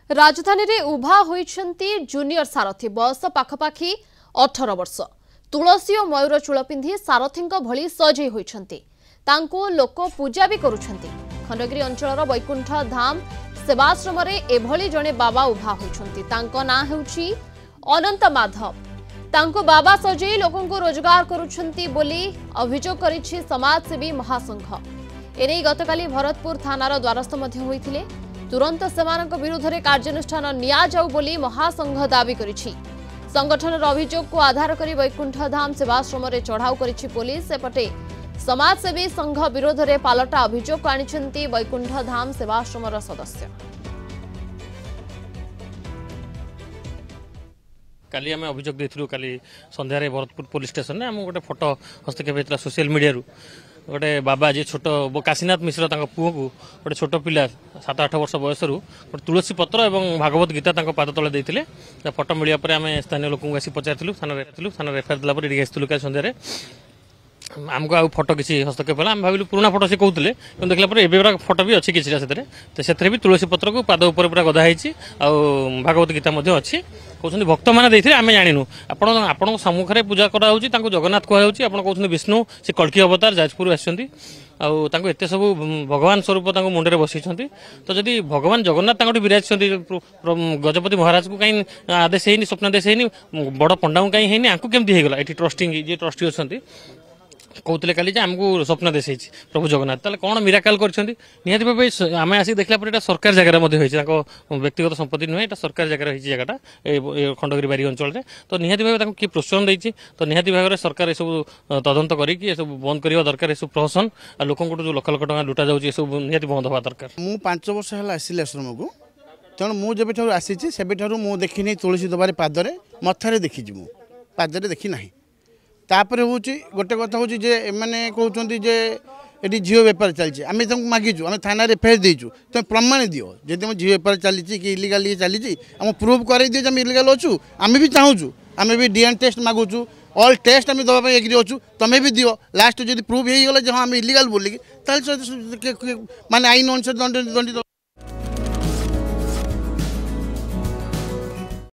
राजधानी रे उभा होइछंती जूनियर सारथी बयस पाखपाखी 18 वर्ष तुलसी और मयूर चूल पिंधि सारथी भली सजई होइछंती तांको लोक पूजा भी करुछंती। खंडगिरी अंचल वैकुंठ धाम सेवाश्रम रे एभली जणे बाबा उभा होइछंती तांको ना हेउची अनंत माधव। तांको बाबा सजई लोकंको रोजगार करुछंती बोली अभियोग करिछि समाजसेवी महासंघ। एने गतकाली भरतपुर थानार द्वारस्थ मध्य होइथिले। तुरंत सेमानक विरुद्ध रे कार्यानुष्ठान निया जाऊ बोली महासंघ दाबी करिछि। संगठनर अभियोग को आधार करी वैकुंठ धाम सेवाश्रम रे चढ़ाऊ करिछि पुलिस। सेपटे समाजसेवी संघ विरोध रे पालटा अभियोग आनिछंती वैकुंठ धाम सेवाश्रमर सदस्य। काली आम अभियोग देथिलु काली संध्यारे भरतपुर पुलिस स्टेशन आम गोटे फोटो हस्तक्षेप होता सोशल मीडिया गोटे बाबा जी छोट काशीनाथ मिश्र पुओ को गोटे छोट पिला 7-8 वर्ष बयस गोटे तुलसी पत्र और भागवत गीता पाद तले देते फोटो मिलवा पर आम स्थानीय लोक आसी पचारू थाना एफआईआर देला आसलु सन्धार आमको आ फोटो किसी हस्तक्षेप आम भाविलु पुराना फोटो से कहते देखला एवं फोटो भी अच्छी किसी से भी तुलसी पत्र को पाद उपर पूरा गदा हो भागवत गीता अच्छी कहते भक्त मैंने आम जानू आपण सम्मुख में पूजा कराऊँ जगन्नाथ कहते आप कहते विष्णु से कल्की अवतार जाजपुर आते एत सब भगवान स्वरूप मुंडे बसई तो जदि भगवान जगन्नाथ विराज गजपति महाराज को कहीं आदेश है स्वप्नादेश है बड़ पंडा को कहीं है आपको केमती होगा ये ट्रस्टिंग जी ट्रस्टी अच्छा कहते काली आमको स्वप्न देश प्रभु जगन्नाथ ताले कौन मिराकल करती भाव आम आसिक देखला सरकार जगह व्यक्तिगत संपत्ति नुहे सरकार जगह जगटा खंडगिरी बारी अंचल तो निहाती भाव किए प्रोत्साहन देती तो निहाती भाव में सरकार सब तदंत करके बंद करवा दरकार सब प्रहसन लोक जो लक्ष लक्ष टका लुटा जाऊँगी सब निहाती बंद हवा दरकार। मु 5 वर्ष है आसिले आश्रम को तेणु मुझे आसी से देखी तुलसी दबारे पादरे मथारे देखी मु पादरे देखी ना तापर हूँ गोटे कथा हूँ मैंने कहते जे ये झील बेपार चलती आम मागिचु आम थाना एफआईआर देचु तुम प्रमाण दियो जब झील बेपार चली कि इलिगाल चली आम प्रूव कर दिए आम इलिगाल अच्छु आम भी चाहूँ आम भी डीएनए टेस्ट मागुचु ऑल टेस्ट आम दवाई एग्री अच्छु तुम्हें भी दियो लास्ट जब प्रूव हो गला हाँ आम इलिगाल बोलिकी माने आईन अनुसार दंडित